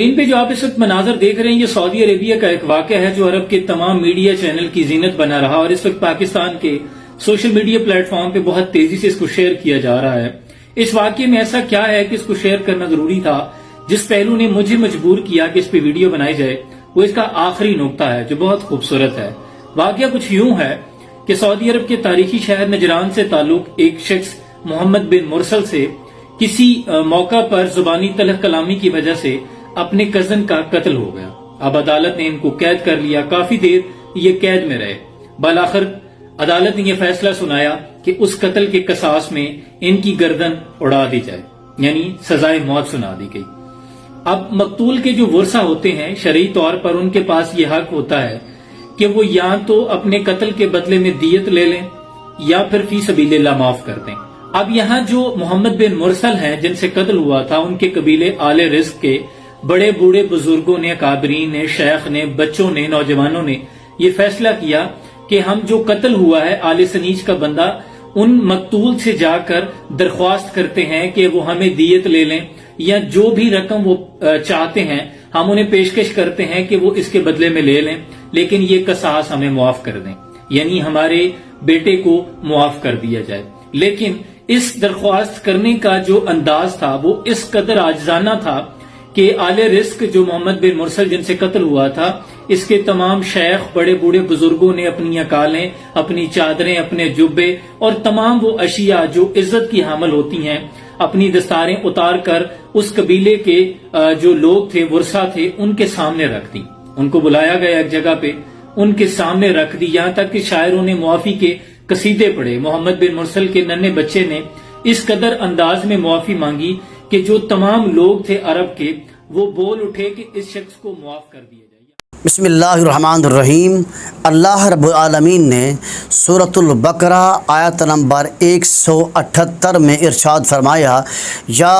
ان پہ جو آپ اس وقت مناظر دیکھ رہے ہیں یہ سعودی عربیہ کا ایک واقعہ ہے جو عرب کے تمام میڈیا چینل کی زینت بنا رہا اور اس وقت پاکستان کے سوشل میڈیا پلیٹ فارم پہ بہت تیزی سے اس کو شیئر کیا جا رہا ہے۔ اس واقعے میں ایسا کیا ہے کہ اس کو شیئر کرنا ضروری تھا؟ جس پہلو نے مجھے مجبور کیا کہ اس پہ ویڈیو بنائی جائے وہ اس کا آخری نقطہ ہے جو بہت خوبصورت ہے۔ واقعہ کچھ یوں ہے کہ سعودی عرب کے تاریخی شہر نجران سے تعلق ایک شخص محمد بن مرسل سے کسی موقع پر زبانی تلخ کلامی کی وجہ سے اپنے کزن کا قتل ہو گیا۔ اب عدالت نے ان کو قید کر لیا، کافی دیر یہ قید میں رہے۔ بالآخر عدالت نے یہ فیصلہ سنایا کہ اس قتل کے قصاص میں ان کی گردن اڑا دی جائے، یعنی سزائے موت سنا دی گئی۔ اب مقتول کے جو ورثہ ہوتے ہیں شرعی طور پر ان کے پاس یہ حق ہوتا ہے کہ وہ یا تو اپنے قتل کے بدلے میں دیت لے لیں یا پھر فی سبیل اللہ معاف کر دیں۔ اب یہاں جو محمد بن مرسل ہیں جن سے قتل ہوا تھا، ان کے قبیلے آل رزق کے بڑے بوڑھے بزرگوں نے، اکابرین نے، شیخ نے، بچوں نے، نوجوانوں نے یہ فیصلہ کیا کہ ہم جو قتل ہوا ہے آل سنیج کا بندہ، ان مقتول سے جا کر درخواست کرتے ہیں کہ وہ ہمیں دیت لے لیں یا جو بھی رقم وہ چاہتے ہیں ہم انہیں پیشکش کرتے ہیں کہ وہ اس کے بدلے میں لے لیں، لیکن یہ قصاص ہمیں معاف کر دیں، یعنی ہمارے بیٹے کو معاف کر دیا جائے۔ لیکن اس درخواست کرنے کا جو انداز تھا وہ اس قدر عاجزانہ تھا کہ آل رزق جو محمد بن مرسل جن سے قتل ہوا تھا، اس کے تمام شیخ، بڑے بوڑھے بزرگوں نے اپنی اکالیں، اپنی چادریں، اپنے جبے اور تمام وہ اشیاء جو عزت کی حامل ہوتی ہیں اپنی دستاریں اتار کر اس قبیلے کے جو لوگ تھے، ورثہ تھے، ان کے سامنے رکھ دی۔ ان کو بلایا گیا ایک جگہ پہ، ان کے سامنے رکھ دی، یہاں تک کہ شاعروں نے معافی کے قصیدے پڑھے۔ محمد بن مرسل کے ننھے بچے نے اس قدر انداز میں معافی مانگی کہ جو تمام لوگ تھے عرب کے وہ بول اٹھے کہ اس شخص کو معاف کر دیا جائے۔ بسم اللہ الرحمن الرحیم۔ اللہ رب العالمین نے سورۃ البقرہ آیت نمبر 178 میں ارشاد فرمایا، یا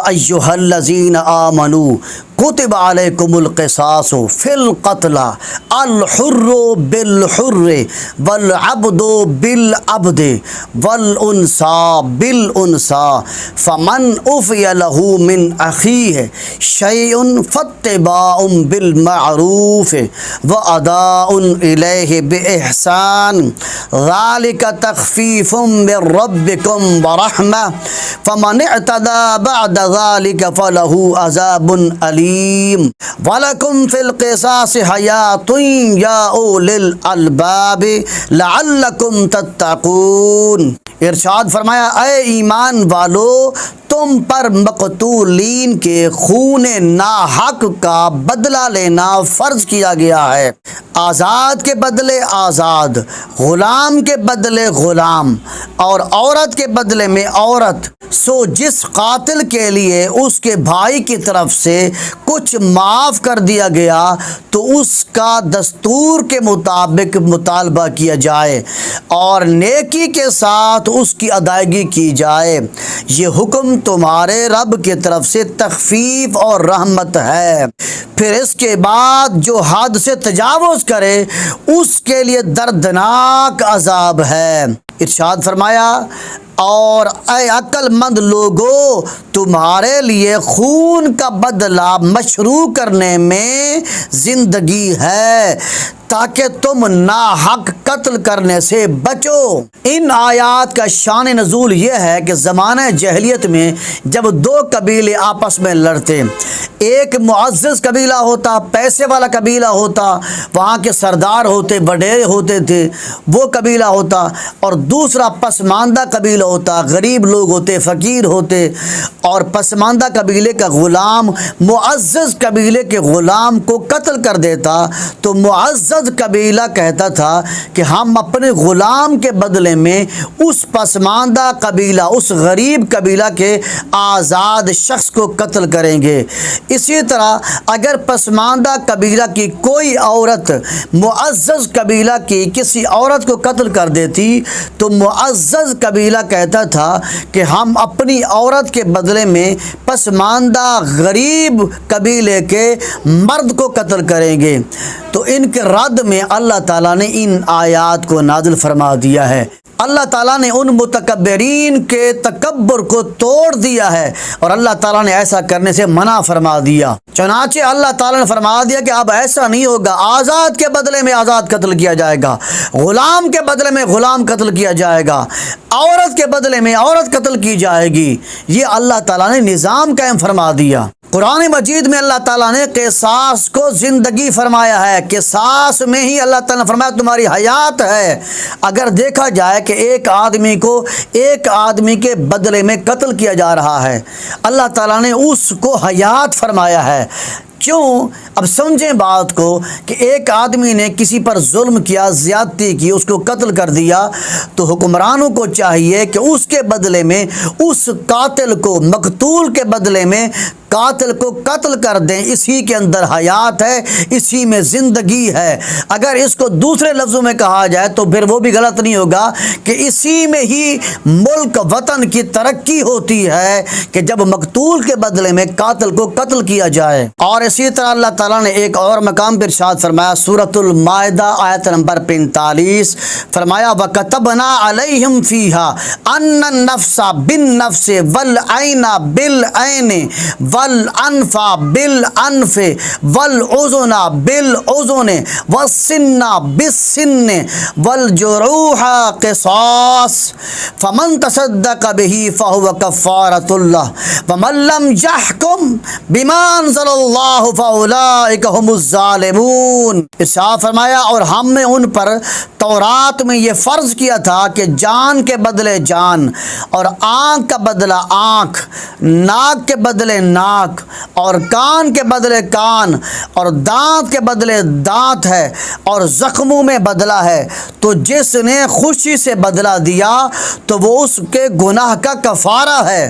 ایھا الذین آمنوا کتب علیکم القصاص فی القتل الحر بالحر والعبد بالعبد والانثى بالانثى فمن عفی لہ من اخیہ شیء فاتباع بالمعروف واداء الیہ باحسان ذلک تخفیف من ربکم ورحمہ فمن اعتدی بعد ذلک فلہ عذاب علیم وَلَكُمْ فِي الْقِصَاصِ حَيَاةٌ يَا أُولِي الْأَلْبَابِ لَعَلَّكُمْ تَتَّقُونَ۔ ارشاد فرمایا، اے ایمان والو، تم پر مقتولین کے خون ناحق کا بدلہ لینا فرض کیا گیا ہے۔ آزاد کے بدلے آزاد، غلام کے بدلے غلام، اور عورت کے بدلے میں عورت۔ سو جس قاتل کے لیے اس کے بھائی کی طرف سے کچھ معاف کر دیا گیا تو اس کا دستور کے مطابق مطالبہ کیا جائے اور نیکی کے ساتھ اس کی ادائیگی کی جائے۔ یہ حکم تمہارے رب کی طرف سے تخفیف اور رحمت ہے۔ پھر اس کے بعد جو حد سے تجاوز کرے اس کے لیے دردناک عذاب ہے۔ ارشاد فرمایا، اور اے عقل مند لوگو، تمہارے لیے خون کا بدلہ مشروع کرنے میں زندگی ہے تاکہ تم ناحق قتل کرنے سے بچو۔ ان آیات کا شان نزول یہ ہے کہ زمانہ جاہلیت میں جب دو قبیلے آپس میں لڑتے، ایک معزز قبیلہ ہوتا، پیسے والا قبیلہ ہوتا، وہاں کے سردار ہوتے، وڈیرے ہوتے تھے، وہ قبیلہ ہوتا، اور دوسرا پسماندہ قبیلہ ہوتا، غریب لوگ ہوتے، فقیر ہوتے، اور پسماندہ قبیلے کا غلام معزز قبیلے کے غلام کو قتل کر دیتا تو معزز قبیلہ کہتا تھا کہ ہم اپنے غلام کے بدلے میں اس پسماندہ قبیلہ، اس غریب قبیلہ کے آزاد شخص کو قتل کریں گے۔ اسی طرح اگر پسماندہ قبیلہ کی کوئی عورت معزز قبیلہ کی کسی عورت کو قتل کر دیتی تو معزز قبیلہ کہتا تھا کہ ہم اپنی عورت کے بدلے میں پسماندہ غریب قبیلے کے مرد کو قتل کریں گے۔ تو ان کے رد میں اللہ تعالیٰ نے ان آیات کو نازل فرما دیا ہے۔ اللہ تعالیٰ نے ان متکبرین کے تکبر کو توڑ دیا ہے اور اللہ تعالیٰ نے ایسا کرنے سے منع فرما دیا۔ چنانچہ اللہ تعالیٰ نے فرما دیا کہ اب ایسا نہیں ہوگا، آزاد کے بدلے میں آزاد قتل کیا جائے گا، غلام کے بدلے میں غلام قتل کیا جائے گا، عورت کے بدلے میں عورت قتل کی جائے گی۔ یہ اللہ تعالیٰ نے نظام قائم فرما دیا۔ قرآن مجید میں اللہ تعالیٰ نے قصاص کو زندگی فرمایا ہے، قصاص میں ہی اللہ تعالیٰ نے فرمایا تمہاری حیات ہے۔ اگر دیکھا جائے کہ ایک آدمی کو ایک آدمی کے بدلے میں قتل کیا جا رہا ہے، اللہ تعالیٰ نے اس کو حیات فرمایا ہے۔ کیوں؟ اب سمجھیں بات کو کہ ایک آدمی نے کسی پر ظلم کیا، زیادتی کی، اس کو قتل کر دیا، تو حکمرانوں کو چاہیے کہ اس کے بدلے میں اس قاتل کو، مقتول کے بدلے میں قاتل کو قتل کر دیں۔ اسی کے اندر حیات ہے، اسی میں زندگی ہے۔ اگر اس کو دوسرے لفظوں میں کہا جائے تو پھر وہ بھی غلط نہیں ہوگا کہ اسی میں ہی ملک وطن کی ترقی ہوتی ہے کہ جب مقتول کے بدلے میں قاتل کو قتل کیا جائے۔ اور اسی طرح اللہ تعالیٰ نے ایک اور مقام پر ارشاد فرمایا، سورۃ المائدہ آیت نمبر 45، فرمایا وَكَتَبْنَا عَلَيْهِمْ فِيهَا أَنَّ النَّفْسَ بِالنَّفْسِ وَالْعَيْنَ بِالْعَيْنِ وَالْأَنْفَ بِالْأَنْفِ وَالْأُذُنَ بِالْأُذُنِ وَالسِّنَّ بِالسِّنِّ وَالْجُرُوحَ قِصَاص فَمَنْ تَصَدَّقَ بِهِ فَهُوَ كَفَّارَةٌ لَهُ وَمَنْ لَمْ يَحْكُمْ بِمَا أَنزَلَ اللَّهُ فَأُولَئِكَ هُمُ الظَّالِمُونَ۔ ارشاد فرمایا اور ہم نے ان پر تورات میں یہ فرض کیا تھا کہ جان کے بدلے جان، اور آنکھ کا بدلہ آنکھ، ناک کے بدلے ناک، اور کان کے بدلے کان، اور دانت کے بدلے دانت ہے، اور زخموں میں بدلہ ہے۔ تو جس نے خوشی سے بدلہ دیا تو وہ اس کے گناہ کا کفارہ ہے،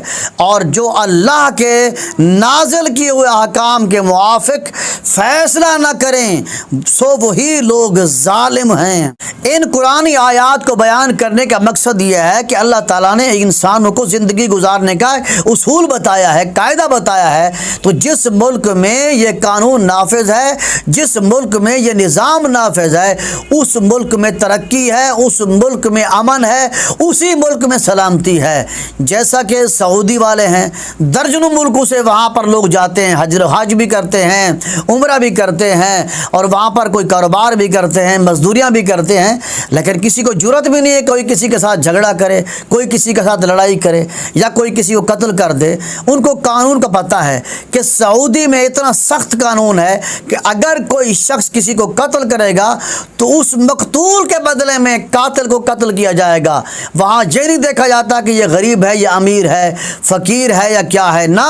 اور جو اللہ کے نازل کیے ہوئے احکام کے موافق فیصلہ نہ کریں سو وہی لوگ ظالم ہیں۔ ان قرآنی آیات کو بیان کرنے کا مقصد یہ ہے کہ اللہ تعالیٰ نے انسانوں کو زندگی گزارنے کا اصول بتایا ہے، قاعدہ بتایا ہے۔ تو جس ملک میں یہ قانون نافذ ہے، جس ملک میں یہ نظام نافذ ہے، اس ملک میں ترقی ہے، اس ملک میں امن ہے، اسی ملک میں سلامتی ہے۔ جیسا کہ سعودی والے ہیں، درجنوں ملکوں سے وہاں پر لوگ جاتے ہیں، حج بھی کرتے ہیں، عمرہ بھی کرتے ہیں، اور وہاں پر کوئی کاروبار بھی کرتے ہیں، مزدوریاں بھی کرتے ہیں، لیکن کسی کو جرت بھی نہیں ہے کوئی کسی کے ساتھ جھگڑا کرے، کوئی کسی کے ساتھ لڑائی کرے، یا کوئی کسی کو قتل کر دے۔ ان کو قانون کا پتہ ہے کہ سعودی میں اتنا سخت قانون ہے کہ اگر کوئی شخص کسی کو قتل کرے گا تو اس مقتول کے بدلے میں قاتل کو قتل کیا جائے گا۔ وہاں یہ نہیں دیکھا جاتا کہ یہ غریب ہے یا امیر ہے، فقیر ہے یا کیا ہے، نہ،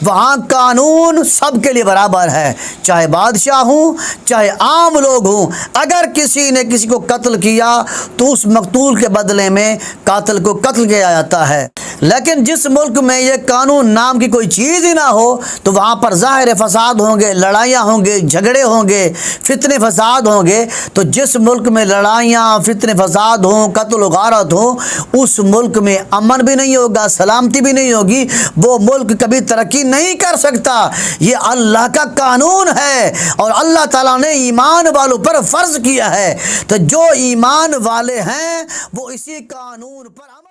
وہاں قانون سب کے لیے برابر ہے، چاہے بادشاہ ہوں چاہے عام لوگ ہوں۔ اگر کسی نے کسی کو قتل کیا تو اس مقتول کے بدلے میں قاتل کو قتل کیا جاتا ہے۔ لیکن جس ملک میں یہ قانون نام کی کوئی چیز ہی نہ ہو تو وہاں پر ظاہر فساد ہوں گے، لڑائیاں ہوں گے، جھگڑے ہوں گے، فتنے فساد ہوں گے۔ تو جس ملک میں لڑائیاں، فتنے فساد ہوں، قتل و غارت ہوں، اس ملک میں امن بھی نہیں ہوگا، سلامتی بھی نہیں ہوگی، وہ ملک کبھی ترقی نہیں کر سکتا۔ یہ اللہ کا قانون ہے اور اللہ تعالیٰ نے ایمان والوں پر فرض کیا ہے۔ تو جو ایمان والے ہیں وہ اسی قانون پر